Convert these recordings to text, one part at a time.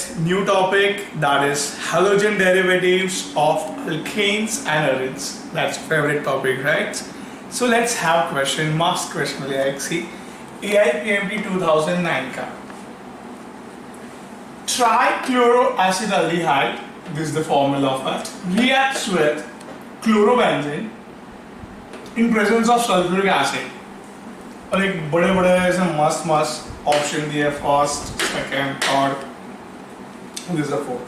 with new topic, that is halogen derivatives of alkanes and arenes. That's favorite topic, right? So let's have question, must question ले एक सी AIPMT 2009 का trichloroacetaldehyde, this is the formula of it, reacts with chlorobenzene in presence of sulfuric acid. और एक बड़े बड़े ऐसे मस्त option दिए, first, second, third, this is the fourth.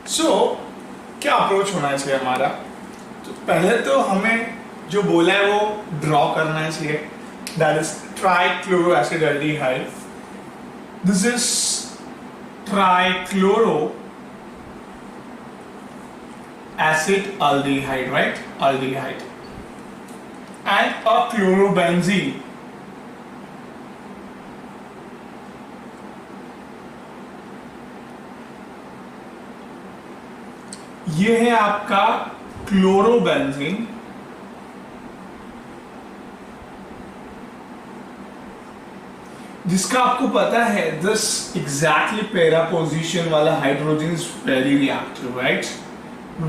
So क्या अप्रोच होना चाहिए हमारा? तो पहले तो हमें जो बोला है वो ड्रॉ करना चाहिए, that is trichloroacetaldehyde. This is trichloro acid aldehyde, right? Aldehyde. And a chlorobenzene. ये है आपका क्लोरोबेंजीन. जिसका आपको पता है दिस एग्जैक्टली पैरा पोजीशन वाला hydrogen is very reactive, right?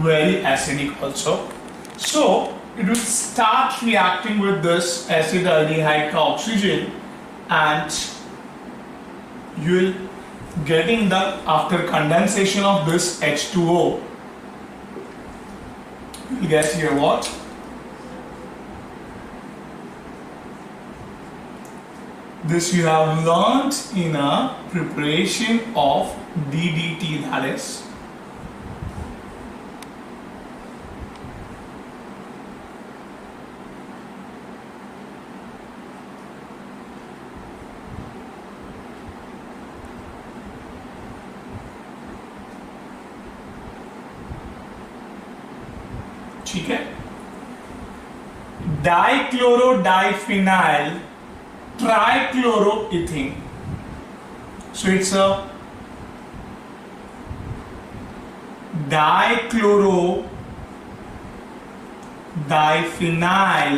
Very acidic also. So it will start reacting with this acetaldehyde ka oxygen, and you will getting the, after condensation of this H2O, you will get here what? This you have learnt in a preparation of DDT, that is ठीक है. Dichlorodiphenyl trichloroethane. So it's a dichlorodiphenyl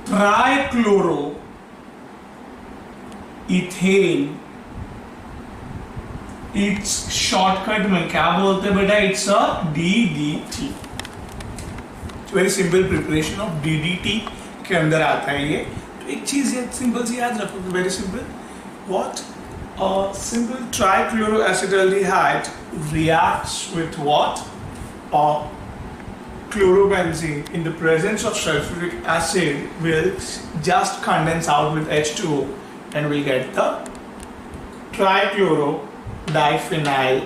trichloroethane. It's shortcut में क्या बोलते हैं बेटा? It's a DDT. Very simple preparation of DDT के अंदर आता है ये. तो एक चीज सिंपल सी याद रखो, very simple. What? Simple trichloroacetaldehyde reacts with what? Chlorobenzene in the presence of sulfuric acid will just condense out with H2O and we'll get the trichlorodiphenyl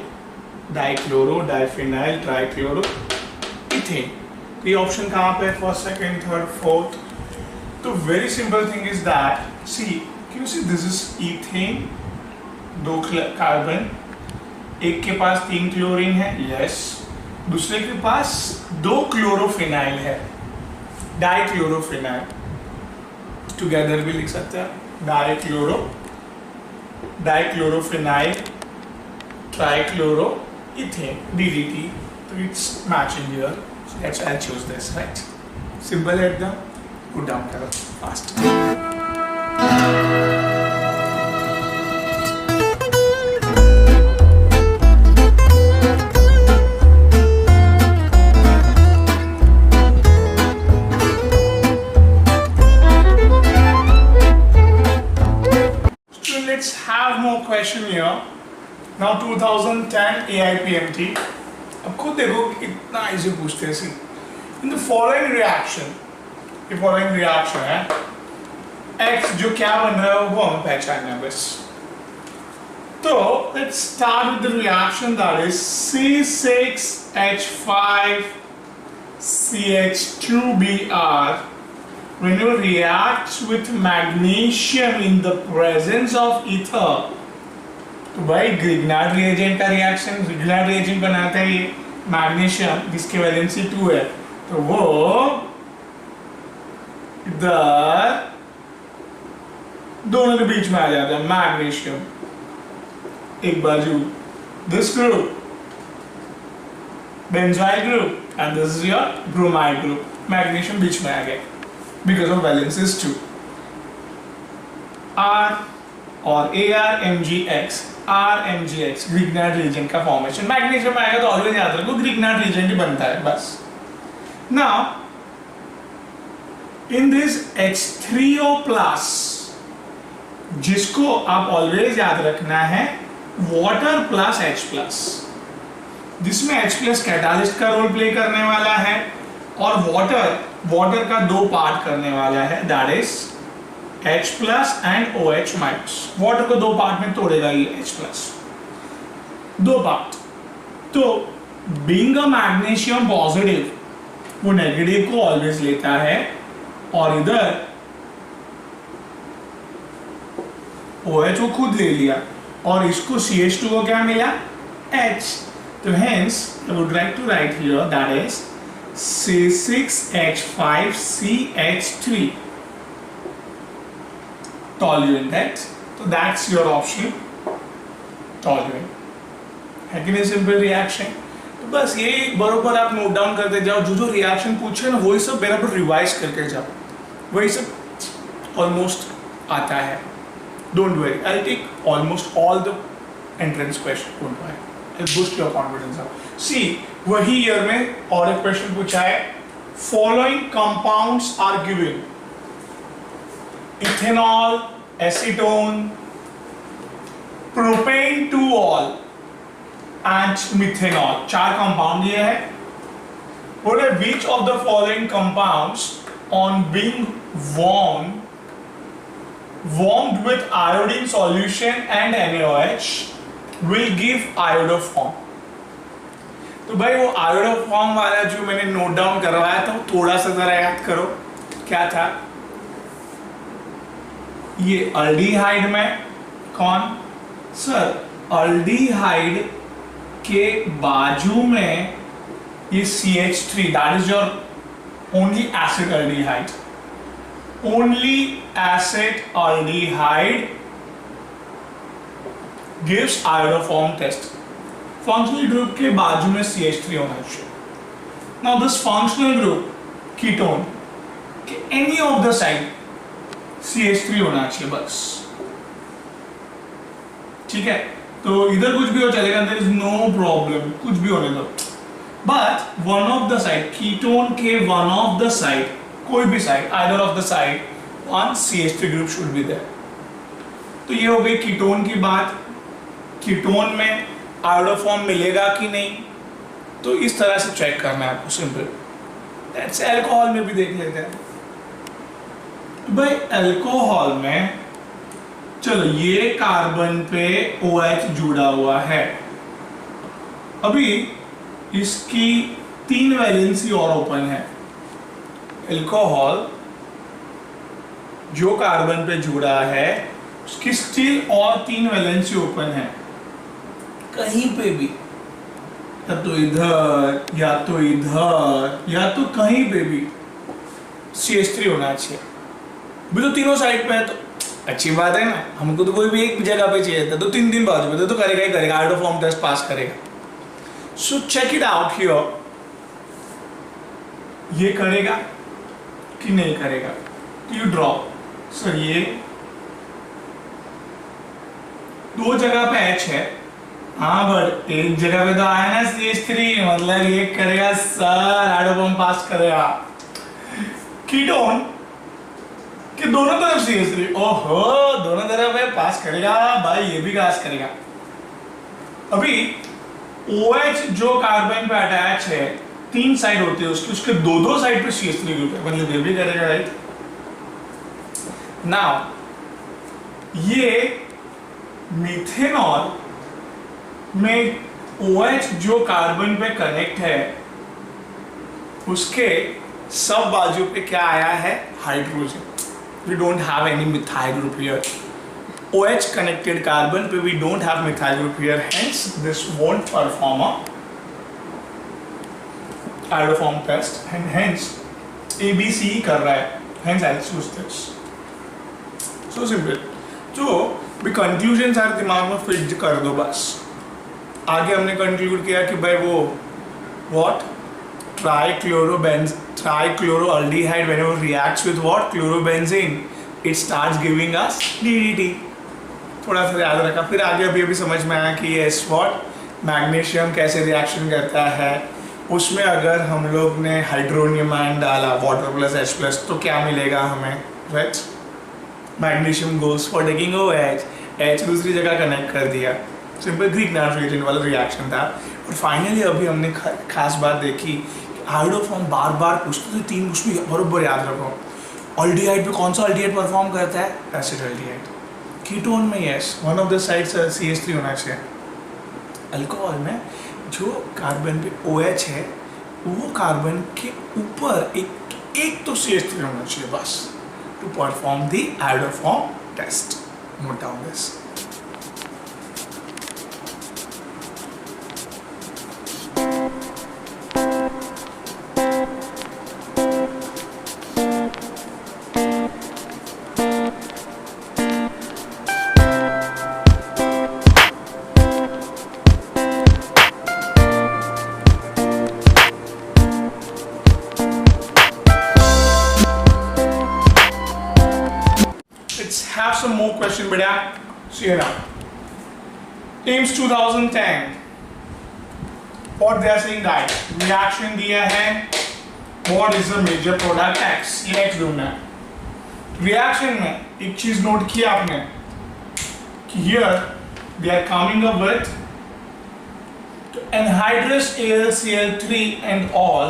trichloroethane. ये ऑप्शन कहाँ पे? First, second, third, fourth. तो very simple thing is that, see can you see this is ethane, 2 carbon, एक के पास 3 chlorine है, yes. दूसरे के पास 2 chlorophenyl है, डाइक्लोरोफिनाइल. टुगेदर भी लिख सकते हैं, डाइक्लोरोफिनाइल ट्राइक्लोरोइथेन, DDT. So it's matching here. So I'll choose this, right? Simple एकदम. Put down करो fast. So let's have more question here. Now 2010 AIPMT. अब खुद देखो कितना इजी पूछते हैं. सी इन द फॉलोइंग रिएक्शन, ये फॉलोइंग रिएक्शन है, X जो क्या बन रहा है वो हमें पहचानना है बस. तो let's start with the reaction, that is C6H5CH2Br. When you react with magnesium in the presence of ether, तो भाई ग्रिग्नार्ड रिएजेंट का रिएक्शन, ग्रिग्नार्ड रिएजेंट बनाता है ये मैग्नीशियम जिसकी वैलेंसी 2 है. तो वो इधर दोनों के बीच में आ जाता है मैग्नीशियम. एक बाजू this group benzoyl group and this is your bromide group. Magnesium बीच में आ गया बिकॉज ऑफ वैलेंसीज 2. R और ArMgX RMgX ग्रिग्नार्ड रीजन का फॉर्मेशन। मैग्नीशियम में आएगा तो ऑलवेज याद रखो ग्रिग्नार्ड रीजन ही बनता है बस। Now in this H3O plus, जिसको आप ऑलवेज याद रखना है वाटर प्लस H प्लस, जिसमें H प्लस कैटालिस्ट का रोल प्ले करने वाला है और वाटर का दो पार्ट करने वाला है, that is H plus and OH minus. Water को दो पार्ट में तोड़ेगा ये H प्लस, दो पार्ट। तो बीइंग अ मैग्नीशियम पॉजिटिव, वो नेगेटिव को ऑलवेज लेता है और इधर OH को खुद ले लिया और इसको CH2 को क्या मिला, H। तो hence I would like to write here that is C6H5CH3 toluene, that so that's your option, toluene है कि नहीं। Simple reaction. तो बस ये बरोबर आप नोट डाउन करते जाओ, जो जो रिएक्शन पूछे ना वही सब बराबर रिवाइज करके जाओ, वही सब ऑलमोस्ट आता है। Don't worry, I take almost all the entrance question, don't worry, I boost your confidence up. See वही ईयर में और एक क्वेश्चन पूछा है, following compounds are given, ethanol, acetone, propan two ol and methanol, चार compound ये है। बोले which of the following compounds on being warmed with iodine solution and NaOH will give iodoform। तो भाई वो iodoform वाला जो मैंने नोट डाउन करवाया था, थोड़ा सा जरा याद करो क्या था। ये अल्डिहाइड में कौन सर, अल्डिहाइड के बाजू में ये CH3, that is your only acid aldehyde, only acid aldehyde gives iodoform test। functional group के बाजू में CH3 होना चाहिए। now this functional group ketone के any of the side CH3 होना चाहिए बस, ठीक है। तो इधर कुछ भी हो चलेगा, there is no problem, कुछ भी होने दो, but one of the side ketone के one of the side, कोई भी side, either of the side, one CH3 group should be there. तो ये हो गई कीटोन की बात। कीटोन में आयोडोफॉर्म मिलेगा कि नहीं, तो इस तरह से चेक करना है आपको, सिंपल। दैट्स अल्कोहल में भी देख लेते हैं भाई। अल्कोहल में चलो ये कार्बन पे OH जुड़ा हुआ है, अभी इसकी 3 वैलेंसी और ओपन है। अल्कोहल जो कार्बन पे जुड़ा है उसकी स्टिल और 3 वैलेंसी ओपन है, कहीं पे भी, या तो इधर या तो इधर या तो कहीं पे भी CH3 होना चाहिए। भी तो तीनों साइड पे है तो अच्छी बात है ना, हमको तो कोई भी एक जगह पे चाहिए था, तो 3 दिन बाजू पे तो करेगा ही करेगा, आयोडोफॉर्म टेस्ट पास करेगा। So check it out here, ये करेगा कि नहीं करेगा। यू ड्रॉ सर, ये 2 जगह पे H है, हाँ बट एक जगह पे तो आया ना CH3, मतलब ये करेगा सर, आयोडोफॉर्म पास करेगा। कीटोन कि दोनों तरफ CH3, ओहो दोनों तरफ है, पास करेगा भाई, ये भी पास करेगा। अभी OH जो कार्बन पे अटैच है, 3 साइड होती है उसकी, उसके 2 साइड पे CH3 ग्रुप है, मतलब ये भी करेगा, राइट। नाउ ये मिथेनॉल में OH जो कार्बन पे कनेक्ट है, उसके सब बाजू पे क्या आया है, hydrogen. We don't have any methyl group here. OH connected carbon पे we don't have methyl group here, hence this won't perform a iodoform test, and hence ABC कर रहा है, hence I'll choose this. So simple. तो भी conclusion सारे दिमाग में fit कर दो बस। आगे हमने कंक्लूड किया कि भाई वो what trichloroaldehyde whenever reacts with what chlorobenzene, it starts giving us DDT, थोड़ा सा याद रखा, फिर आगे अभी अभी समझ में आया कि ये व्हाट मैग्नीशियम कैसे रिएक्शन करता है। उसमें अगर हम लोग ने हाइड्रोनियम आयन डाला वाटर प्लस H प्लस तो क्या मिलेगा हमें, right. Magnesium goes for taking OH, H दूसरी जगह कनेक्ट कर दिया, सिंपल ग्रीक नाइट्रोजन वाला रिएक्शन था। और फाइनली अभी हमने खास बात देखी, आयोडो फॉर्म बार बार पूछते थे, 3 उसमें बराबर याद रखो। ऑल्डिहाइड पे कौन सा ऑल्डिहाइड परफॉर्म करता है, एसिटाल्डिहाइड। कीटोन में yes, one of the sides CH3 होना चाहिए। अल्कोहल में जो कार्बन पे OH है वो कार्बन के ऊपर एक तो CH3 होना चाहिए बस, to perform the iodoform test. Note down this. Let's have some more question, बेटा। See now. Ames 2010. What they are saying that reaction दिया है, what is the major product X, ये X ढूंढना है। Reaction में एक चीज note किया आपने कि here they are coming up with anhydrous AlCl3 and all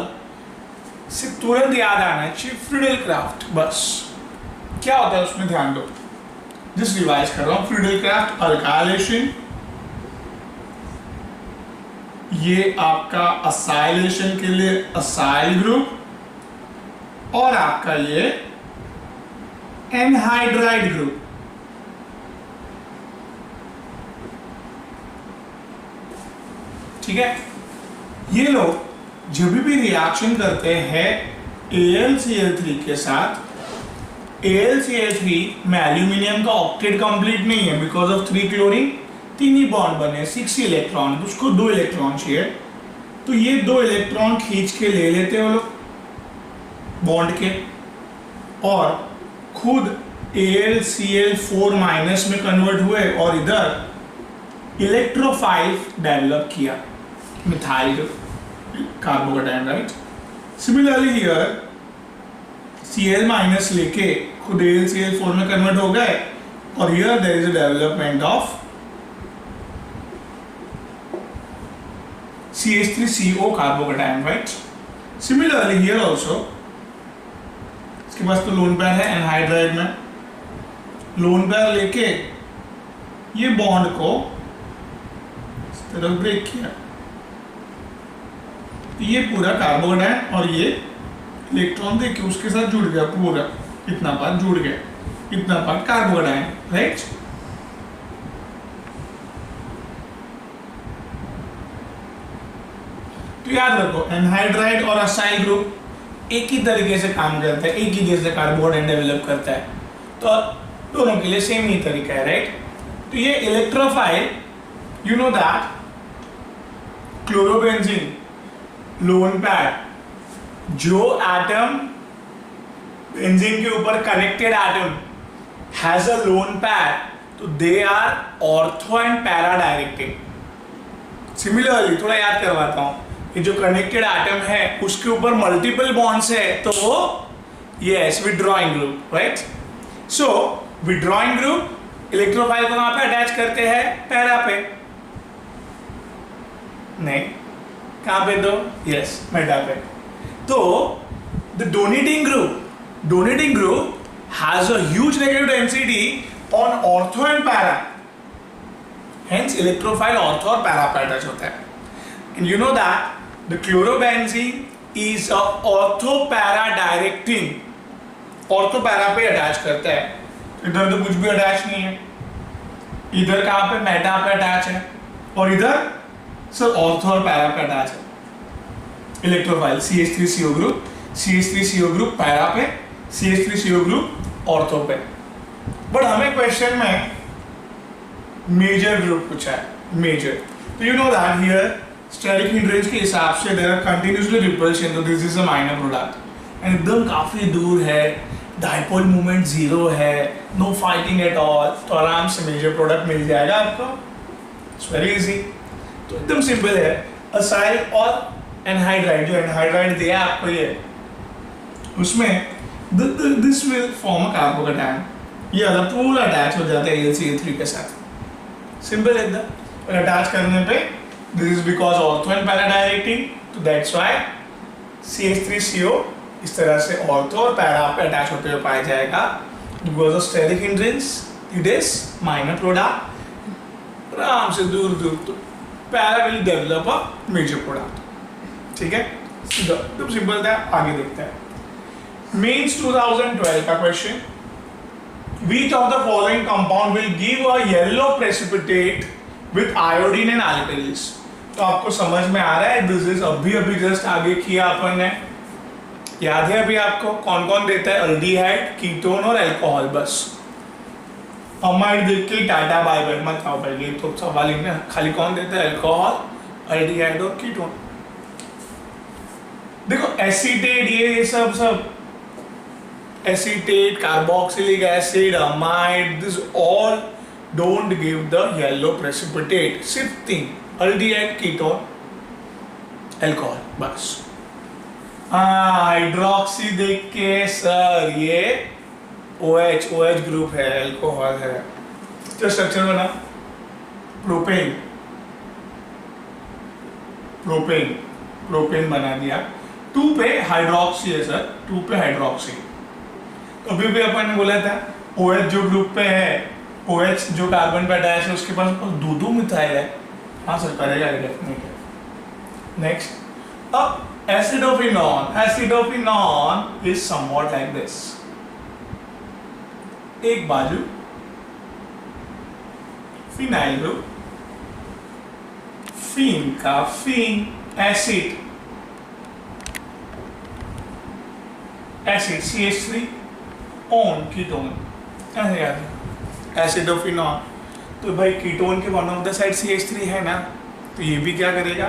से तुरंत याद आना चाहिए फ्रीडल क्राफ्ट। बस क्या होता है उसमें ध्यान दो, जिस रिवाइज कर रहा हूं। फ्रीडल क्राफ्ट अल्काइलेशन, ये आपका असाइलेशन के लिए असाइल ग्रुप, और आपका ये एनहाइड्राइड ग्रुप। ठीक है, ये लोग जब भी रिएक्शन करते हैं AlCl3 के साथ, AlCl3 में एल्यूमिनियम का ऑक्टेट कंप्लीट नहीं है because of 3 chlorine, 3 he bond बने, 6 इलेक्ट्रॉन, तो उसको 2 इलेक्ट्रॉन चाहिए। तो ये 2 इलेक्ट्रॉन खींच के ले लेते हैं वो लोग बॉन्ड के, और खुद AlCl4 माइनस में कन्वर्ट हुए और इधर इलेक्ट्रोफाइल डेवलप किया, methyl carbocation, right. Similarly here Cl minus लेके खुद AlCl4 में कन्वर्ट हो गए, और here there is a development of CH3CO carbocation, right. Similarly here also इसके पास तो लोन पेयर है एनहाइड्राइड में, लोन पेयर लेके ये बॉन्ड को इस तरफ ब्रेक किया, ये पूरा कार्बोकेटायन और ये इलेक्ट्रॉन देके उसके साथ जुड़ गया, पूरा इतना पार्ट जुड़ गया, इतना पार्ट कार्बोकेटायन, राइट। तो याद रखो एनहाइड्राइड और असाइल ग्रुप एक ही तरीके से काम करता है, एक ही जैसे कार्बोकेटायन डेवलप करता है, तो दोनों के लिए सेम ही तरीका है, राइट। तो ये electrophile, you know that chlorobenzene lone pair, जो एटम बेंजीन के ऊपर connected atom has a lone pair, तो they are ortho and para directing. Similarly थोड़ा याद करवाता हूं, ये जो कनेक्टेड एटम है उसके ऊपर मल्टीपल बॉन्ड्स है, तो वो यस विथड्रॉइंग ग्रुप, राइट। सो विथड्रॉइंग ग्रुप इलेक्ट्रोफाइल को कहां पे अटैच करते हैं, पैरा पे, नहीं कहां पे, दो यस मेटा पे। तो the donating group has a huge negative density on ortho and para, hence electrophile ortho और para पे अटैच होता है। and you know that the chlorobenzene is a ortho para directing, ortho para पे attach करता है, इधर तो कुछ भी अटैच नहीं है, इधर कहां पे मेटा पे अटैच है, और इधर सर ऑर्थो और पैरा पे अटैच है। Electrophile CH3CO group, CH3CO group para पे, CH3CO ग्रुप ऑर्थो पे। बट हमें क्वेश्चन में मेजर ग्रुप पूछा है, मेजर। तो you know that here steric hindrance के हिसाब से there are continuously repulsion, so this is a minor product, and एकदम काफी दूर है डाइपोल मूवमेंट 0 है, नो फाइटिंग एट ऑल, तो आराम से मेजर प्रोडक्ट मिल जाएगा आपको। It's very easy. तो एकदम सिंपल है, असाइल और एनहाइड्राइड, जो एनहाइड्राइड दिया आपको ये, उसमें this will form a carbocation, ये वाला पूरा अटैच हो जाता है AlCl3 के साथ। सिंपल एकदम। और अटैच करने पे this is because ortho and para directing, तो दैट्स व्हाई CH3CO इस तरह से ऑर्थो और पैरा पे अटैच होते हुए पाया जाएगा। Because of steric hindrance it is minor product, आराम से दूर दूर तो para will develop a major product. ठीक है, एकदम सिंपल था। आगे देखते हैं मेंस 2012 का question, which of the following compound will give a yellow precipitate with iodine and alkalis? तो आपको समझ में आ रहा है, दिस इज अभी जस्ट आगे किया अपन ने, याद है अभी आपको कौन कौन देता है, अल्डिहाइड, कीटोन और अल्कोहल। बस अमाइड देख के टाटा बाय बाय मत आओ भाई, ये तो सवाल ही ना, खाली कौन देता है, अल्कोहल, अल्डिहाइड और कीटोन। देखो एसीटेट, ये सब acetate, carboxylic acid, amide, this all don't give the yellow precipitate. सिर्फ 3 aldehyde, ketone, alcohol, बस। हाइड्रोक्सी देख के सर ये OH ग्रुप है, अल्कोहल है। तो स्ट्रक्चर बना प्रोपेन बना दिया। 2 पे हाइड्रोक्सी है सर, 2 पे हाइड्रोक्सी। अभी भी अपन ने बोला था OH जो ग्रुप पे है, OH जो कार्बन पे अटैच है, उसके पास 2 मिथाइल है। हाँ सर करेगा डेफिनेटली। नेक्स्ट, अब एसिडोफिनॉन इज समवॉट लाइक दिस। एक बाजू फिनाइल ग्रुप, फीन का फीन, एसिड CH3 ऑन कीटोन, ऐसे याद है एसिडोफिनॉन। तो भाई कीटोन के one of the side CH3 है ना, तो ये भी क्या करेगा,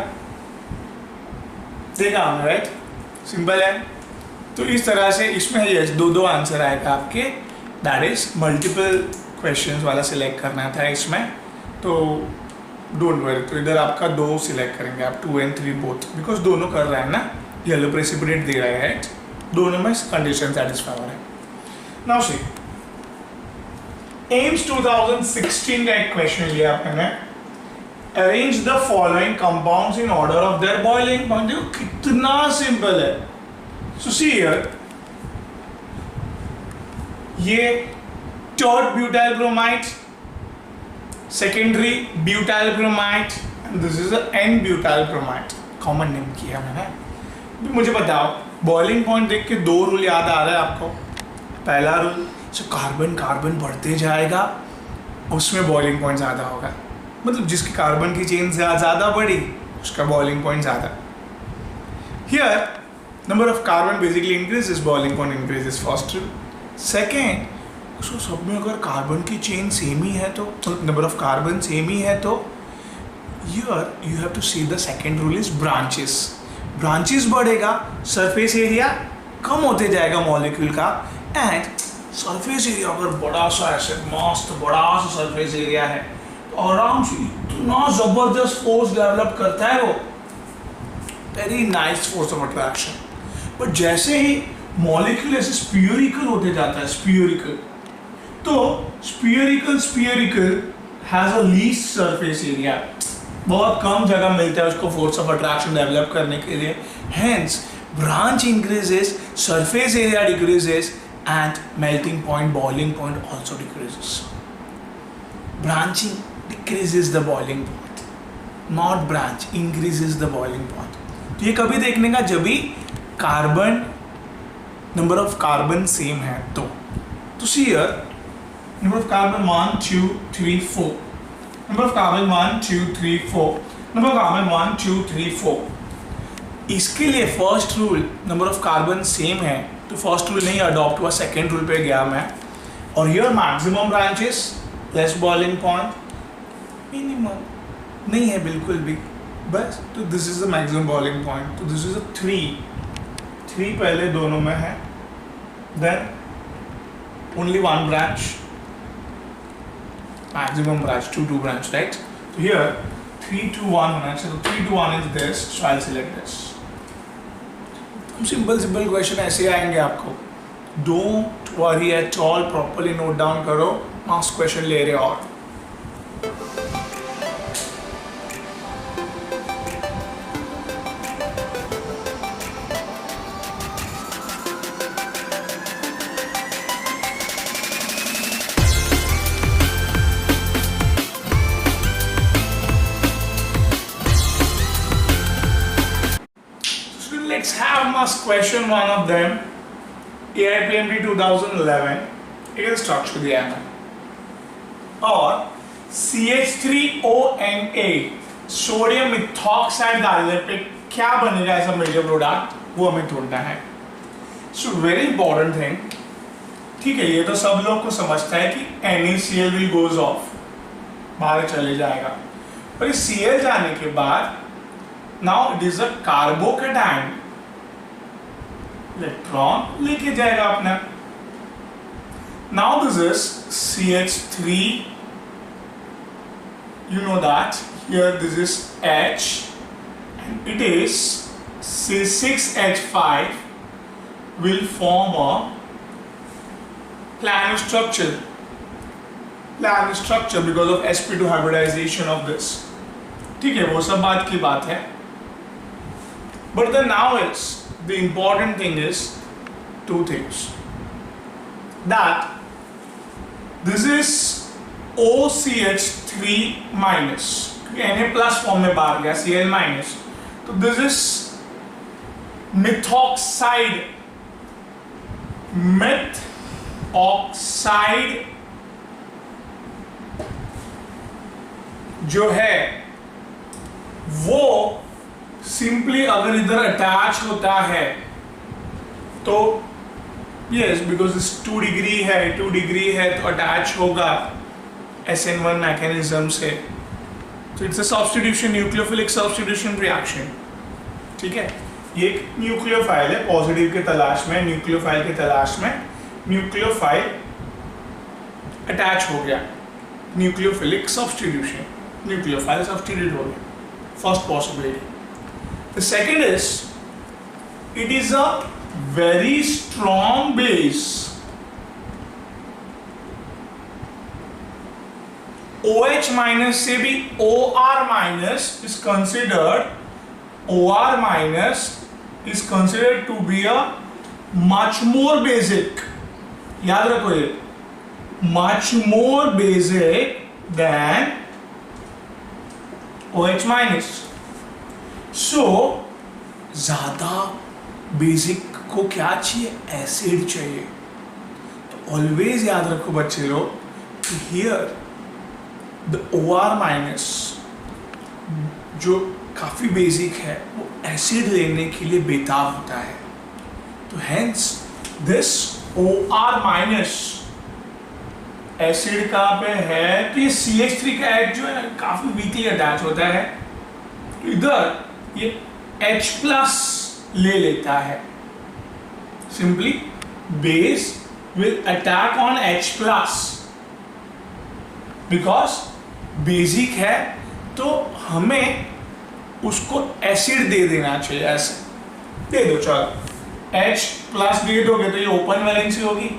देखा हमने, राइट, सिंपल है। तो इस तरह से इसमें यस 2 आंसर आएगा आपके, दैट इज मल्टीपल क्वेश्चंस वाला सिलेक्ट करना था इसमें, तो डोंट वरी। तो इधर आपका 2 सिलेक्ट करेंगे आप, 2 and 3 बोथ, बिकॉज दोनों कर रहा है ना, येलो प्रेसिपिटेट दे रहा है, दोनों में कंडीशन सेटिस्फाई हो रहा है। Now see, AIMS 2016 का एक क्वेश्चन लिया आपने, arrange the following compounds in order of their boiling point। देखो कितना सिंपल है। So see here, ये third butyl bromide, secondary butyl bromide, and this is the N butyl bromide, common name किया मैंने। मुझे बताओ, बॉइलिंग पॉइंट देख के 2 रूल याद आ रहा है आपको। पहला रूल, कार्बन बढ़ते जाएगा, उसमें बॉइलिंग पॉइंट ज़्यादा होगा, मतलब जिसकी कार्बन की चेन ज़्यादा बढ़ी उसका बॉइलिंग पॉइंट ज़्यादा। Here number of carbon basically increases, boiling point increases, first rule. Second, उसको सब में अगर कार्बन की चेन सेम ही है, तो नंबर ऑफ कार्बन सेम ही है, तो here you have to see the second rule is branches बढ़ेगा, सरफेस एरिया कम होते जाएगा मॉलिक्यूल का, एंड सरफेस एरिया अगर बड़ा सा ऐसे मस्त बड़ा सा सरफेस एरिया है, तो आराम से इतना जबरदस्त फोर्स डेवलप करता है वो, very nice force of attraction. But जैसे ही मॉलिक्यूल ऐसे स्फीयरिकल होते जाता है, तो spherical has a least surface area, बहुत कम जगह मिलता है उसको फोर्स ऑफ अट्रैक्शन डेवलप करने के लिए, hence branch increases, surface area decreases, and melting point, boiling point also decreases. Branching decreases the boiling point, not branch increases the boiling point. तो ये कभी देखने का जब भी carbon, number of carbon same है तो see here, number of carbon 1 2 3 4, number of carbon 1 2 3 4, number of carbon 1 2 3 4। इसके लिए first rule number of carbon same है, तो फर्स्ट रूल नहीं अडॉप्ट हुआ, सेकेंड रूल पे गया मैं, और here maximum branches, less boiling point, minimum नहीं है बिल्कुल भी, बस। तो this is the maximum boiling point, तो दिस इज अ 3 पहले दोनों में है, then only one branch, maximum branch, 2 branch, right? So here 3 2 1 होना चाहिए, so 3 2 1 is this, so I'll select this. Simple question ऐसे आएंगे आपको, don't worry at all, properly note down करो, मार्क्स क्वेश्चन ले रहे और let's have mass question one of them, AIPMD 2011. एक स्ट्रक्चर दिया है और CH3ONA सोडियम मिथॉक्साइड डालने पे क्या बनेगा ऐसा मेजर प्रोडक्ट, वो हमें ढूंढना है. सो वेरी इंपॉर्टेंट थिंग, ठीक है, ये तो सब लोग को समझता है कि NaCl will goes off, बाहर चले जाएगा, पर इस Cl जाने के बाद now it is a carbocation, electron लेके जाएगा अपना. Now this is CH3, you know that here this is H and it is C6H5 will form a plano structure because of sp2 hybridization of this. ठीक है, वो सब बात की बात है, but then now it's the important thing is two things, that this is OCH3 minus, Na plus form में बाहर गया, Cl minus, तो this is methoxide जो है वो सिंपली अगर इधर अटैच होता है तो यस, बिकॉज इस 2 डिग्री है तो अटैच होगा SN1 मैकेनिज्म से. तो it's a substitution, nucleophilic substitution reaction. ठीक है, ये एक न्यूक्लियोफाइल है, पॉजिटिव के तलाश में, न्यूक्लियोफाइल के तलाश में, न्यूक्लियोफाइल अटैच हो गया, न्यूक्लियोफिलिक सब्स्टिट्यूशन, न्यूक्लियोफाइल सब्स्टिट्यूट हो गया, first possibility. The second is, it is a very strong base. OH minus से भी OR minus is considered to be a much more basic. याद रखो ये, much more basic than OH minus. सो ज्यादा basic को क्या चाहिए, एसिड चाहिए. तो ऑलवेज याद रखो बच्चे लोग कि हियर द OR माइनस जो काफी बेसिक है वो एसिड लेने के लिए बेताब होता है. तो hence this OR minus acid कहाँ पे है, तो ये CH3 का एच जो है काफी वीकली अटैच होता है, तो इधर ये H प्लस ले लेता है. Simply base will attack on H plus, because basic है तो हमें उसको एसिड दे देना चाहिए. ऐसे दे दो, चलो H प्लस दे दोगे तो ये ओपन वैलेंसी होगी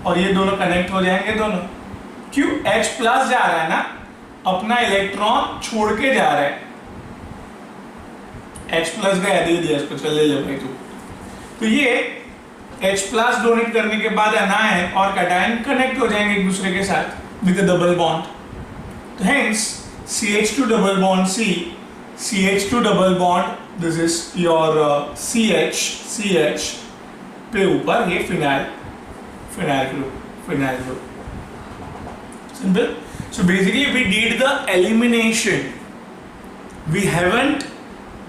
और ये दोनों कनेक्ट हो जाएंगे दोनों. क्यों, H प्लस जा रहा है ना, अपना इलेक्ट्रॉन छोड़ के जा रहा है. H प्लस गया, दे दिया इसको, चल ले भाई तू. तो ये H प्लस डोनेट करने के बाद एनायन और कैटायन कनेक्ट हो जाएंगे एक दूसरे के साथ विद डबल बॉन्ड. तो hence CH2 double bond C, CH2 double bond, this is your CH पे ऊपर ये phenyl group. Simple. So basically we did the elimination, we haven't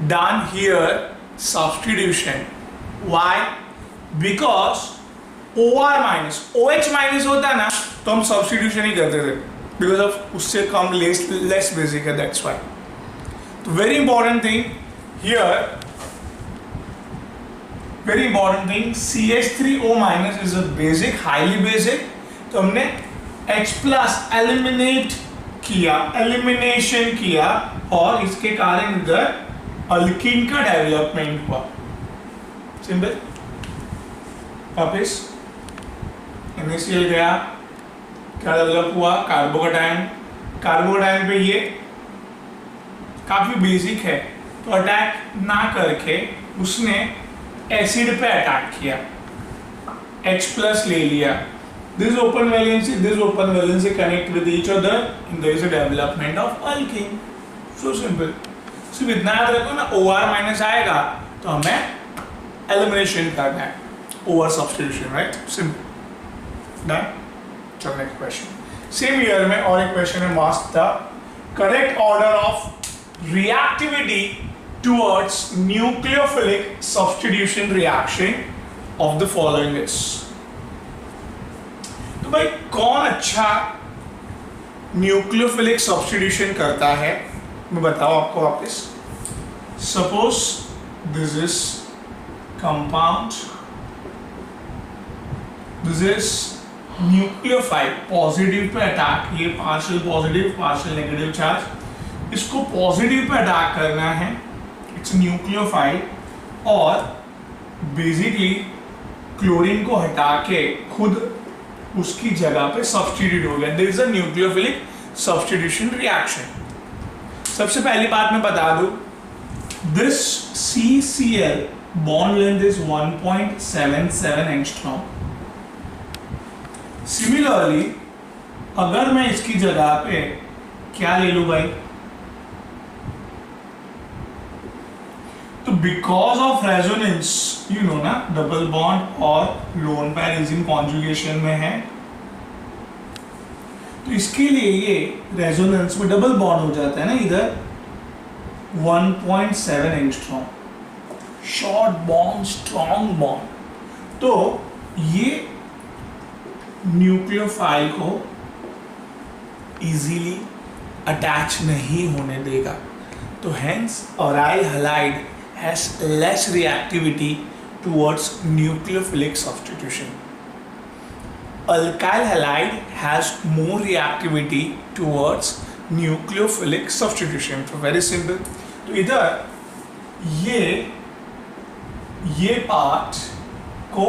done here substitution. Why? Because OR minus, OH minus होता है ना तो हम substitution ही करते थे, because of उससे कम less basic है, that's why. तो very important thing here, very important thing, CH3O minus is a basic, highly basic, तो हमने H प्लस एलिमिनेशन किया और इसके कारण इधर अल्कीन का डेवलपमेंट हुआ। सिंपल। वापिस NaCl गया, क्या डेवलप हुआ, कार्बोकेटायन। कार्बोकेटायन पे ये काफी बेसिक है, तो अटैक ना करके उसने एसिड पे अटैक किया, H प्लस ले लिया। This open valency connect with each other and there is a development of alkene. So simple. सिर्फ इतना याद रखो ना, OR माइनस आएगा तो हमें एलिमिनेशन करना है, OR substitution, right? Simple. Done. चलो नेक्स्ट क्वेश्चन। सेम ईयर में और एक क्वेश्चन है, मास्क था, correct order of reactivity towards nucleophilic substitution reaction of the following is. तो भाई कौन अच्छा न्यूक्लियोफिलिक सब्स्टिट्यूशन करता है, मैं बताऊं आपको वापस। Suppose this is compound, this is nucleophile, positive pay attack, ये partial positive partial negative charge, इसको पॉजिटिव पे अटैक करना है, इट्स न्यूक्लियोफाइल, और बेसिकली क्लोरीन को हटा के खुद उसकी जगह पे सब्स्टिट्यूट हो गया। This is a nucleophilic substitution reaction. सबसे पहली बात मैं बता दूं, this CCl bond length is 1.77 angstrom. Similarly अगर मैं इसकी जगह पे क्या ले लूं भाई, तो because of resonance, you know ना, डबल बॉन्ड और lone pair is in conjugation में है, तो इसके लिए ये रेजोनेंस में डबल बॉन्ड हो जाता है ना इधर 1.7 angstrom, short bond strong bond. तो ये न्यूक्लियोफाइल को इजीली अटैच नहीं होने देगा, तो hence aryl halide has less reactivity towards nucleophilic substitution. Alkyl halide has more reactivity towards nucleophilic substitution. So very simple. तो इधर ये पार्ट को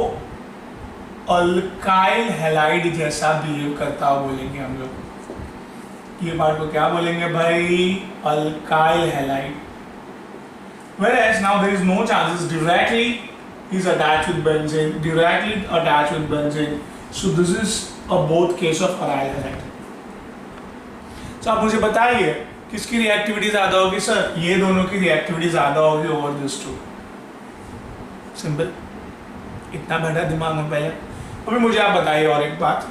अल्काइल हैलाइड जैसा बिहेव करता बोलेंगे हम लोग। ये पार्ट को क्या बोलेंगे भाई, alkyl halide. Whereas now there is no chances directly is attached with benzene, so this is a both case of aryl halide. So आप मुझे बताइए किसकी रिएक्टिविटी ज्यादा होगी सर, ये दोनों की रिएक्टिविटी ज्यादा होगी ओवर दिस टू। सिंपल, इतना बैठा दिमाग में पहले। अभी मुझे आप बताइए और एक बात,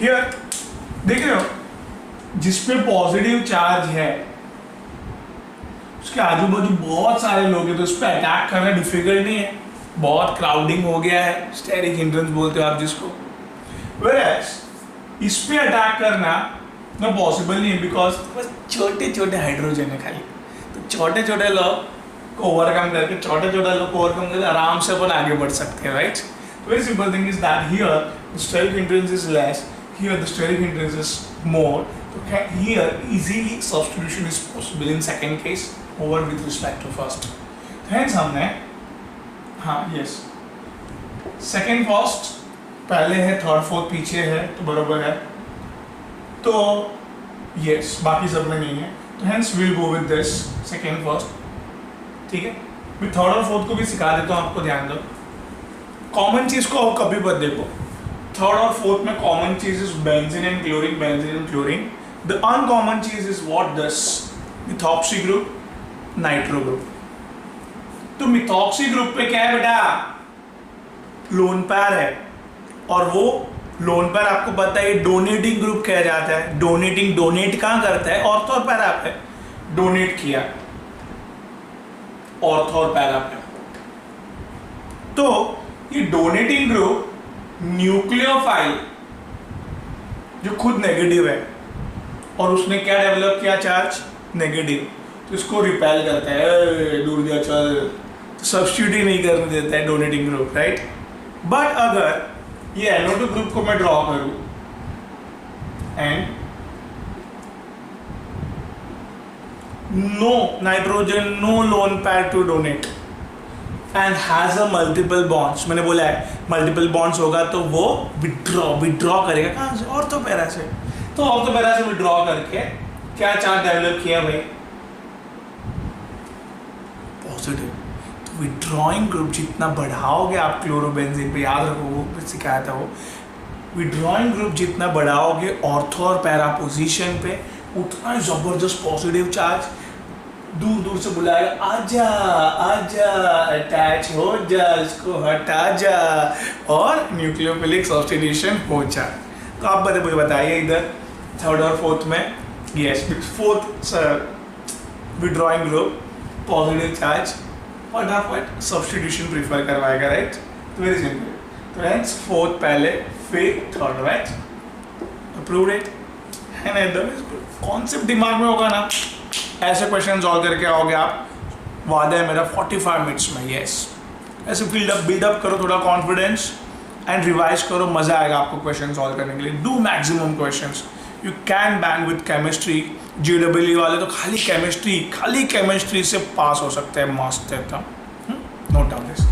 हियर देख रहे हो जिसपे पॉजिटिव चार्ज है उसके आजू बाजू बहुत सारे लोग हैं, तो उस पर अटैक करना डिफिकल्ट नहीं है, बहुत क्राउडिंग हो गया है, स्टेरिक हिंड्रेंस बोलते हो आप जिसको। Whereas इस पे अटैक करना ना पॉसिबल नहीं है, बिकॉज बस छोटे छोटे हाइड्रोजन है खाली, तो छोटे छोटे लोग को ओवरकम करके आराम से अपन आगे बढ़ सकते हैं, right? Very simple thing is that here the steric hindrance is less, here the steric hindrance is more, तो here easily substitution is possible in second case over with respect to first. Hence हमने, हाँ yes, second first पहले है, third fourth पीछे है, तो बराबर है, तो यस बाकी सब में नहीं है, तो hence will go with this second first. ठीक है, मैं थर्ड और फोर्थ को भी सिखा देता हूँ आपको, ध्यान दो। कॉमन चीज को आप कभी मत देखो, थर्ड और फोर्थ में कॉमन चीज is benzene and chlorine, benzene and chlorine. The uncommon चीज is what, this methoxy group, nitro group. तो मिथॉक्सी ग्रुप पे क्या है बेटा, लोन पेयर है, और वो लोन पेयर आपको पता है डोनेटिंग ग्रुप कहा जाता है। डोनेटिंग, डोनेट कहाँ करता है, ऑर्थो और पैरा पे, डोनेट किया ऑर्थो और पैरा पे। तो ये डोनेटिंग ग्रुप न्यूक्लियोफाइल जो खुद नेगेटिव है और उसने क्या डेवलप किया, चार्ज नेगेटिव, तो इसको रिपेल करता है, दूर दिया चल, तो सब्स्टिट्यूट ही नहीं करने देता है डोनेटिंग ग्रुप, राइट। बट अगर ये NO2 ग्रुप को मैं ड्रॉ करूं and no nitrogen, no lone pair to donate and has a multiple bonds, मैंने बोला है मल्टीपल बॉन्ड्स होगा तो वो विड्रॉ करेगा कहाँ से, ऑर्थोपैरा से। तो ऑर्थोपैरा से विड्रॉ करके क्या चार्ज डेवलप किया भाई, पॉजिटिव। तो विड्रॉइंग ग्रुप जितना बढ़ाओगे आप क्लोरोबेंजीन पे, याद रखो वो सिखाया था वो, विड्रॉइंग ग्रुप जितना बढ़ाओगे ऑर्थो और पैरा पोजीशन पे, उतना जबरदस्त पॉजिटिव चार्ज दूर दूर से बुलाएगा, आजा आजा अटैच हो जा, इसको हटा जा और न्यूक्लियोफिलिक सब्स्टिट्यूशन हो जा। तो आप मुझे बताइए इधर थर्ड और फोर्थ में, yes fourth withdrawing group positive charge फटाफट सब्स्टिट्यूशन प्रीफर करवाएगा, राइट। तो वेरी सिंपल। तो फ्रेंड्स फोर्थ पहले फिर थर्ड, राइट, अप्रूव्ड इट है ना। एकदम कॉन्सेप्ट दिमाग में होगा ना, ऐसे क्वेश्चन सॉल्व करके आओगे आप, वादा है मेरा 45 मिनट्स में, यस। ऐसे बिल्डअप करो थोड़ा कॉन्फिडेंस एंड रिवाइज करो, मजा आएगा आपको क्वेश्चन सॉल्व करने के लिए। Do maximum questions, you can bank with chemistry. GEE वाले तो खाली केमिस्ट्री से पास हो सकते हैं, मस्त है। Note down this.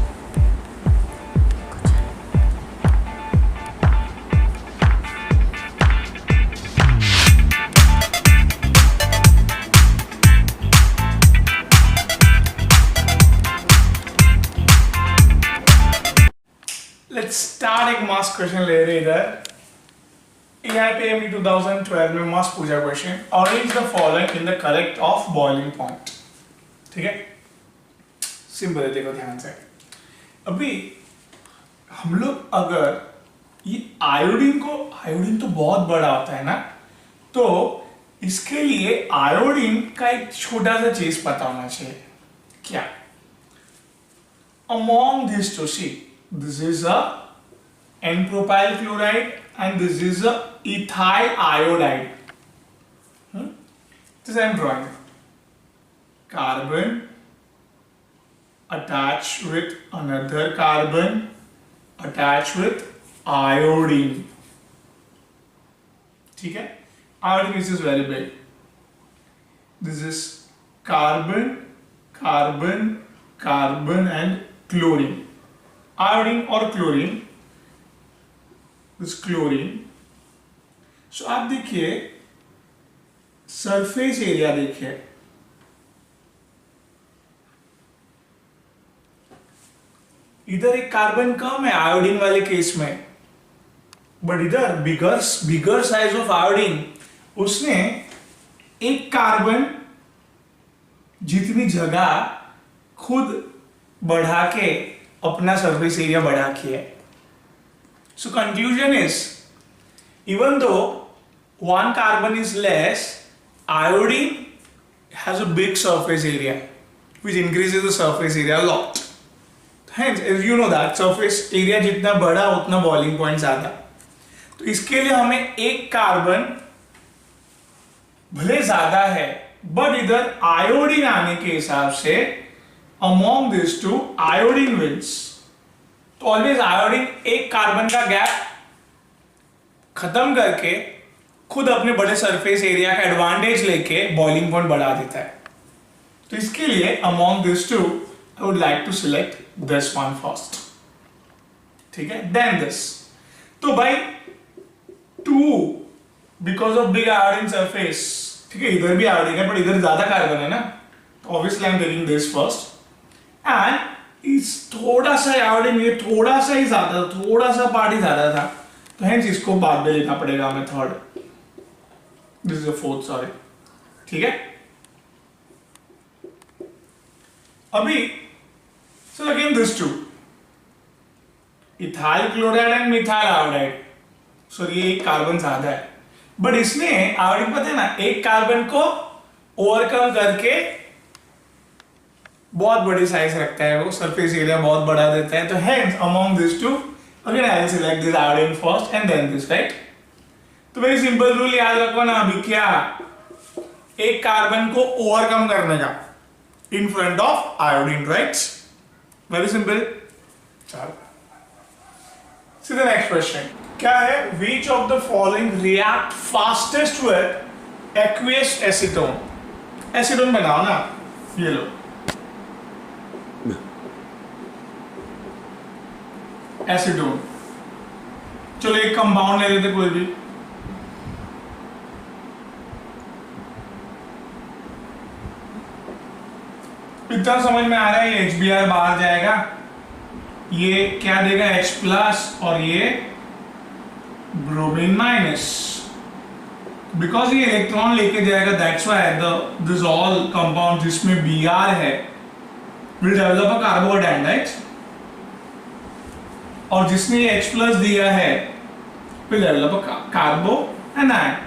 Let's start एक मास क्वेश्चन ले रहे इधर। AIPME 2012 में मस्त पूछा question, arrange the following in the correct of boiling point. ठीक है, सिंपल है, देखो ध्यान से। अभी हम लोग अगर ये आयोडीन तो बहुत बड़ा होता है ना, तो इसके लिए आयोडीन का एक छोटा सा चीज पता होना चाहिए। क्या? Among these two, see, this is a N-propyl chloride and this is a ethyl iodide. This I am drawing. Carbon attached with another carbon attached with iodine. ठीक है? Iodine is very big. This is carbon, carbon, carbon and chlorine. Iodine or chlorine. This chlorine. So आप देखिए surface area देखिए, इधर एक carbon कम है iodine वाले case में, बट इधर बिगर साइज ऑफ आयोडीन, उसने एक कार्बन जितनी जगह खुद बढ़ा के अपना सरफेस एरिया बढ़ा के है। So conclusion is, even though one carbon is less, iodine has a big surface area which increases the surface area a lot. Hence, as you know that surface area जितना बड़ा उतना boiling point ज्यादा। तो इसके लिए हमें एक carbon भले ज्यादा है, बट इधर आयोडीन आने के हिसाब से among these two iodine wins। तो ऑलवेज आयोडीन एक कार्बन का गैप खत्म करके खुद अपने बड़े सरफेस एरिया का एडवांटेज लेके बॉइलिंग पॉइंट बढ़ा देता है। तो इसके लिए among these two I would like to select this one first। ठीक है, then this। तो भाई 2 because of big iodine surface, ठीक है, इधर भी आयोडीन है पर इधर ज्यादा कार्बन है ना, तो obviously I am taking this first। and इस थोड़ा सा आयोडीन, ये थोड़ा सा ही ज्यादा, थोड़ा सा पार्ट ही ज्यादा था, तो hence इसको बाद में लेना पड़ेगा हमें third. This is a fourth, sorry। ठीक है, अभी so again this two, ethyl chloride and methyl iodide. So ये एक कार्बन ज्यादा है, बट इसमें आयोडीन पता है ना, एक कार्बन को ओवरकम करके बहुत बड़ी साइज रखता है, वो सरफेस एरिया बहुत बढ़ा देता है। तो hence among these two again I will select this iodine first and then this, right। तो वेरी सिंपल रूल याद रखो ना, अभी क्या, एक कार्बन को ओवरकम करने का in front of iodine, right. Very simple. चल सी द नेक्स्ट क्वेश्चन क्या है, विच of the following react fastest with aqueous acetone. Acetone बनाओ ना, ये लो एसीटोन। चलो एक कंपाउंड ले लेते कोई भी, इतना समझ में आ रहा है, ये HBr बाहर जाएगा, ये क्या देगा H प्लस और ये ब्रोमीन माइनस, बिकॉज ये इलेक्ट्रॉन लेके जाएगा, that's why this all compound जिसमें Br है will develop a carbocation, right, और जिसने ये H प्लस दिया है विल डेवलप अ कार्बोएनायन।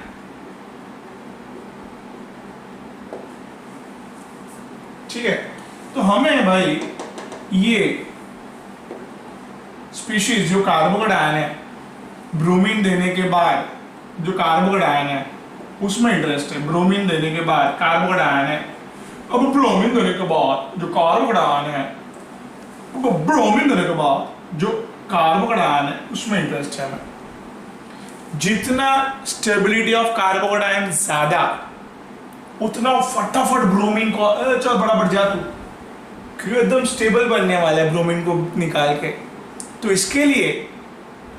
ठीक है, तो हमें भाई ये स्पीशीज जो कार्बोकेटायन है, ब्रोमीन देने के बाद जो कार्बोकेटायन है उसमें इंटरेस्ट है, ब्रोमीन देने के बाद कार्बोकेटायन है, अब ब्रोमीन देने के बाद जो कार्बोकेटायन है, अब ब्रोमीन देने के बाद जो कार्बोकेटायन है उसमें इंटरेस्ट है हमें। जितना स्टेबिलिटी ऑफ कार्बोकेटायन ज्यादा उतना फटाफट ब्रोमीन को चल बड़ा बढ़ जा तू, एकदम स्टेबल बनने वाला है ब्रोमीन को निकाल के। तो इसके लिए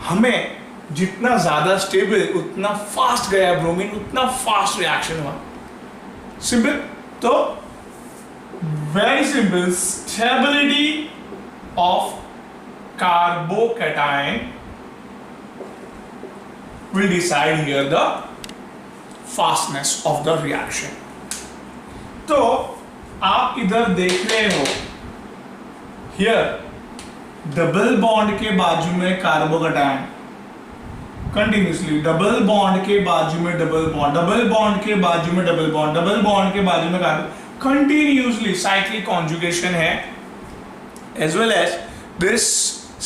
हमें जितना ज्यादा स्टेबल उतना फास्ट गया ब्रोमीन, उतना फास्ट रिएक्शन हुआ। सिंपल, तो very simple, stability of carbocation will decide here the fastness of the reaction। तो आप इधर देख रहे हो, here डबल बॉन्ड के बाजू में कार्बोकेटायन, कंटिन्यूसली डबल बॉन्ड के बाजू में डबल बॉन्ड, डबल बॉन्ड के बाजू में डबल बॉन्ड, डबल बॉन्ड के बाजू में कार्बन, कंटिन्यूसली साइक्लिक कॉन्जुगेशन है, as well as this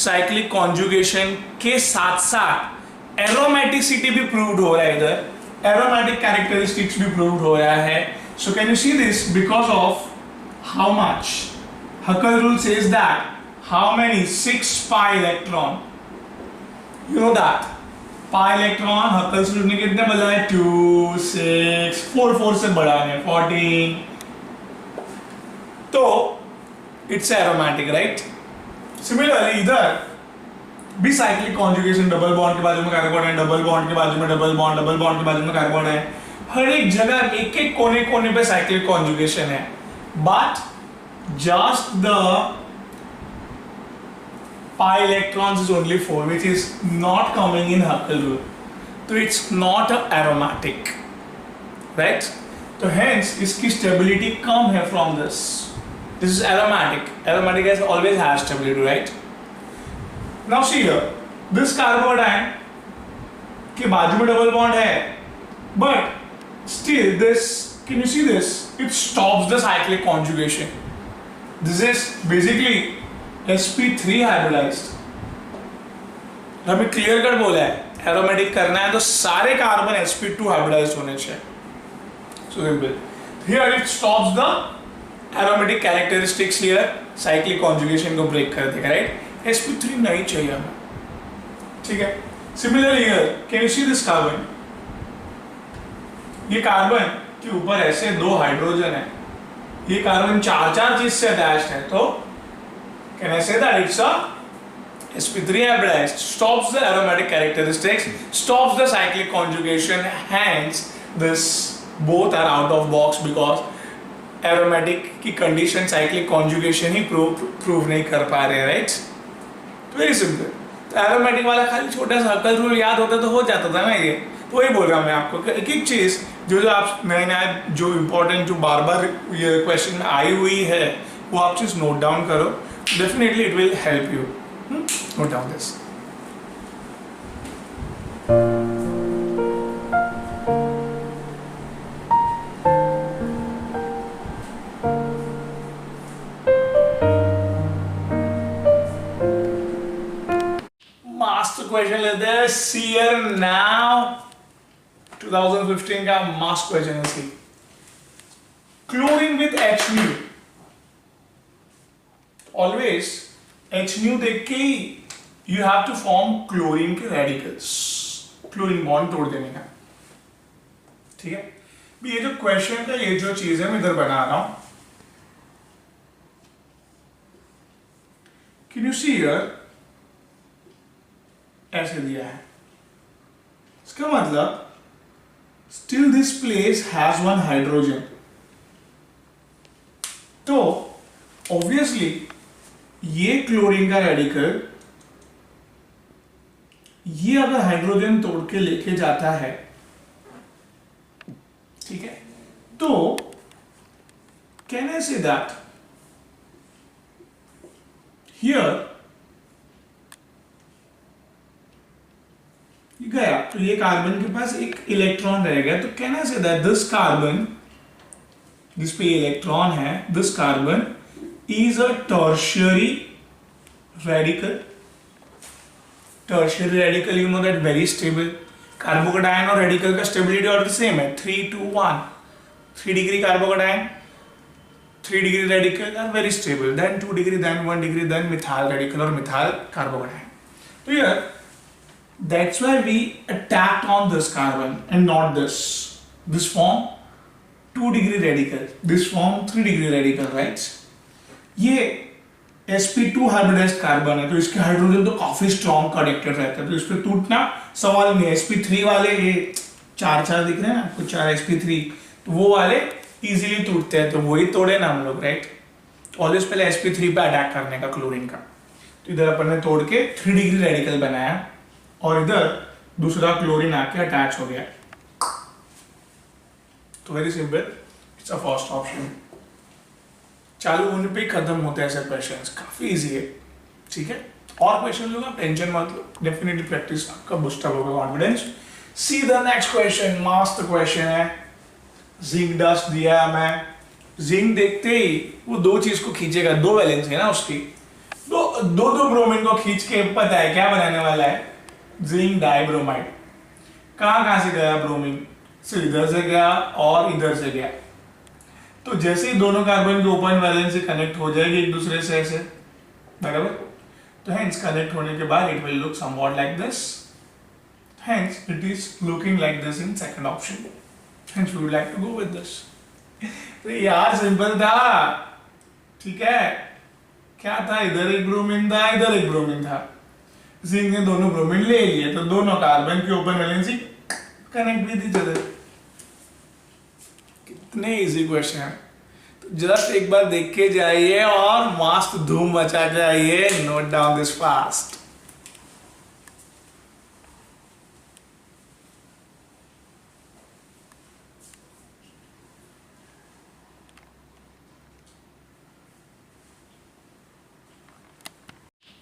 cyclic conjugation के साथ साथ एरोमेटिसिटी भी प्रूव्ड हो रहा है, इधर एरोमेटिक कैरेक्टरिस्टिक्स भी प्रूव्ड हो रहा है। So can you see this, because of how much हकल rule says that how many 6 pi electron, you know that pi electron हकल rule ने कितने बताए, 2 6 4 4 से बड़ा है 14, तो इट्स एरोमेटिक, राइट। सिमिलरली इधर भी साइक्लिक कॉन्जुगेशन, डबल बॉन्ड के बाजू में कार्बोकेटायन, डबल बॉन्ड के बाजू में डबल बॉन्ड, डबल बॉन्ड के बाजू में कार्बोकेटायन, हर एक जगह एक एक कोने कोने पे साइक्लिक कॉन्जुगेशन है, but just the pi electrons is only 4, which is not coming in Huckel rule, so it's not aromatic, right? So hence इसकी stability कम है from this is aromatic, aromatic has always has stability, right? Now see here, this carbocation के बाजू में double bond है, but still this, can you see this, it stops the cyclic conjugation. This is basically sp3 hybridized. हमें clear cut बोला है, aromatic करना है तो सारे कार्बन sp2 हाइब्रिडाइज्ड होने चाहिए। So simple. Here it stops the aromatic characteristics here, cyclic conjugation को ब्रेक कर देगा, राइट। sp3 नहीं चाहिए हमें, ठीक है। Similarly here, can you see this carbon? ये कार्बन के ऊपर ऐसे 2 हाइड्रोजन है, ये कार्बन 4 चीज से अटैच्ड है, तो can I say that it's a sp3 hybridized, stops the aromatic characteristics, stops the cyclic conjugation, hence this both are out of box because aromatic की condition cyclic conjugation ही prove नहीं कर पा रहे, right? Very simple. तो aromatic वाला खाली छोटा सा हकल रूल याद होता तो हो जाता था ना, ये तो वही बोल रहा हूँ मैं आपको, एक एक चीज जो आप नए नए जो इम्पोर्टेंट जो बार बार ये क्वेश्चन में आई हुई है वो आप चीज नोट डाउन करो, definitely it will help you. Note down this. Master question लेते हैं, see here now 2015 का मास्ट क्वेश्चन है इसकी, chlorine with HBr always H nu देख के ही you have to form chlorine के रेडिकल्स, क्लोरीन बॉन्ड तोड़ देने का। ठीक है, ये जो क्वेश्चन का ये जो चीज है मैं इधर बना रहा हूं, कैन यू सी हियर, ऐसे दिया है, इसका मतलब still this place has one hydrogen, तो ऑब्वियसली ये क्लोरीन का रेडिकल ये अगर हाइड्रोजन तोड़ के लेके जाता है, ठीक है, तो can I say that here गया, तो ये कार्बन के पास एक इलेक्ट्रॉन रह गया, तो can I say that this carbon, जिस पे इलेक्ट्रॉन है, this carbon is a tertiary radical. Tertiary radical you know that very stable, carbocation और रेडिकल का स्टेबिलिटी ऑर्डर सेम है 3 2 1, 3 degree carbocation, 3 degree radical are very stable, then 2 degree, then 1 degree, then methyl radical और methyl carbocation. तो यार that's why we attacked on this carbon and not this. This form 2 degree radical, this form 3 degree radical, right? ये sp2 hybridised carbon है, तो इसके hydrogen तो काफी strong connected रहता है, तो इस पे टूटना सवाल नहीं है। sp3 वाले ये 4 दिख रहे हैं ना आपको, 4 sp3, तो वो वाले इजीली टूटते हैं, तो वही तोड़े ना हम लोग, राइट? ऑलवेज पहले sp3 पे अटैक करने का क्लोरीन का, तो इधर अपन ने तोड़ के 3 डिग्री रेडिकल बनाया और इधर दूसरा क्लोरीन आके अटैच हो गया, तो very simple, it's a first option. चालू होने पे खत्म होते हैं ऐसे क्वेश्चंस, काफी इजी है। ठीक है, और क्वेश्चन लो आप, टेंशन मत लो, डेफिनेटली प्रैक्टिस आपका बूस्टअप होगा confidence. See the next question, मस्त क्वेश्चन है, जिंक डस्ट दिया है मैं, जिंक देखते ही वो दो चीज को खींचेगा, 2 वैलेंस है ना उसकी, दो ब्रोमीन को खींच के पता है क्या बनाने वाला है, जिंक डाइब्रोमाइड। कहां से गया ब्रोमीन, सिर्फ इधर से गया और इधर से गया, तो जैसे ही दोनों कार्बन के ओपन वैलेंस से कनेक्ट हो जाएगी एक दूसरे से ऐसे, बराबर, तो हेंस कनेक्ट होने के बाद it will look somewhat like this, hence it is looking like this in second option, hence we would like to go with this. तो यार सिंपल था, ठीक है, क्या था, इधर एक ब्रोमीन था, इधर एक ब्रोमीन था, जिंक ने दोनों ब्रोमीन ले लिए, तो दोनों कार्बन की ओपन वैलेंसी कनेक्ट भी थी इधर। कितने इजी क्वेश्चन है, तो जस्ट एक बार देख के जाइए और मस्त धूम मचा के आइए, note down this fast.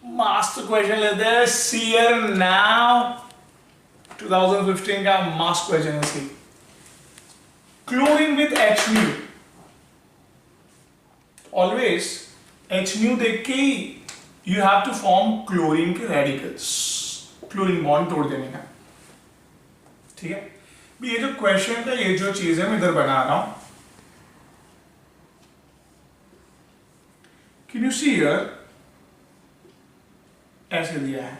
Master question लेते हैं, सीयर नाउ 2015 का मास्ट क्वेश्चन है see, chlorine with H nu, always H nu देख के ही you have to form chlorine के रेडिकल्स, क्लोरीन बॉन्ड तोड़ देने का। ठीक है, ये जो क्वेश्चन का ये जो चीज है मैं इधर बना रहा हूं, कैन यू सी हियर, ऐसे दिया है,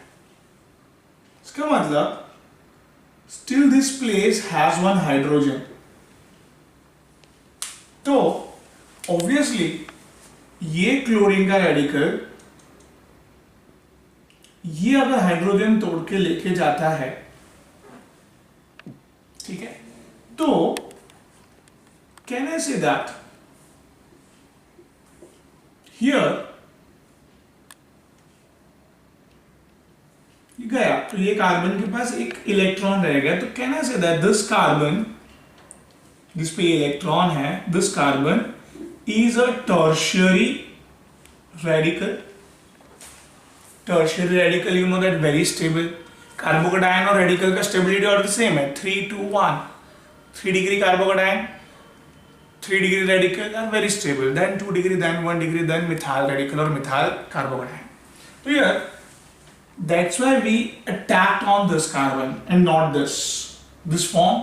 इसका मतलब still this place has one hydrogen, तो ऑब्वियसली ये क्लोरीन का रेडिकल ये अगर हाइड्रोजन तोड़ के लेके जाता है, ठीक है, तो can I say that here गया, तो ये कार्बन के पास एक इलेक्ट्रॉन रह गया, तो can I say that this carbon, जिस पे इलेक्ट्रॉन है, this carbon is a tertiary radical. Tertiary radical you know that very stable, carbocation और रेडिकल का स्टेबिलिटी ऑर्डर सेम है 3 2 1, 3 degree carbocation, 3 degree radical are very stable, then 2 degree, then 1 degree, then methyl radical और methyl carbocation. तो यार that's why we attacked on this carbon and not this. This form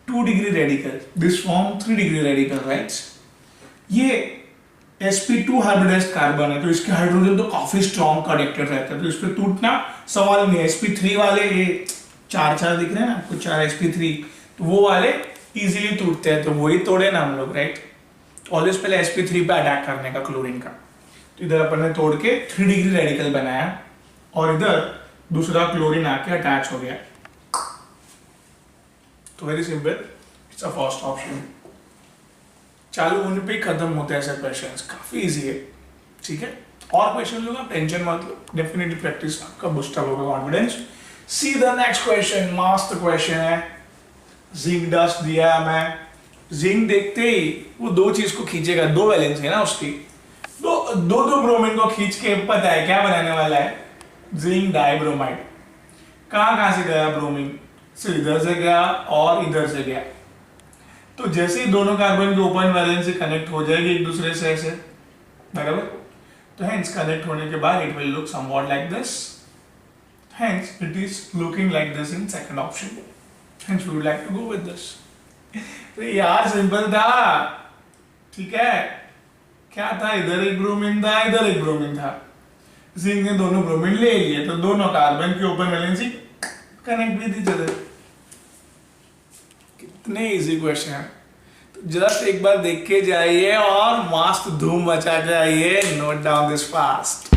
2 degree radical, this form 3 degree radical, right? ये sp2 hybridised carbon है, तो इसके hydrogen तो काफी strong connected रहता है, तो इस पे टूटना सवाल नहीं है। sp3 वाले ये चार चार दिख रहे हैं ना आपको, चार sp3, तो वो वाले इजीली टूटते हैं, तो वही तोड़े ना हम लोग, राइट। ऑलवेज पहले sp3 पे अटैक करने का क्लोरीन का। तो इधर अपन ने तोड़ के 3 डिग्री रेडिकल बनाया और इधर दूसरा क्लोरीन आके अटैच हो गया। तो very simple, it's a first option. चालू होने पे ही खत्म होते हैं ऐसे क्वेश्चंस, काफी इजी है, ठीक है। और क्वेश्चन लो आप टेंशन मत लो, डेफिनेटली प्रैक्टिस आपका बूस्ट अप होगा confidence. See the next question, मस्त क्वेश्चन है। जिंक डस्ट दिया है मैं, जिंक देखते ही वो दो चीज को खींचेगा, दो वैलेंस है ना उसकी, दो ब्रोमीन को खींच के पता है क्या बनाने वाला है, जिंक डाइब्रोमाइड। कहां से गया ब्रोमीन, सिर्फ इधर से गया और इधर से गया, तो जैसे ही दोनों कार्बन की ओपन वैलेंसी कनेक्ट हो जाएगी एक दूसरे से ऐसे, बराबर, तो हेंस कनेक्ट होने के बाद it will look somewhat like this, hence it is looking like this in second option, hence we would like to go with this. तो यार सिंपल था, ठीक है। क्या था, इधर एक ब्रोमीन था, इधर एक ब्रोमीन था, जिंक ने दोनों ब्रोमीन ले लिए, तो दोनों कार्बन की ओपन वैलेंसी कनेक्ट भी थी इधर। कितने इजी क्वेश्चन है, तो जस्ट एक बार देख के जाइए और मस्त धूम मचा के आइए। Note down this fast.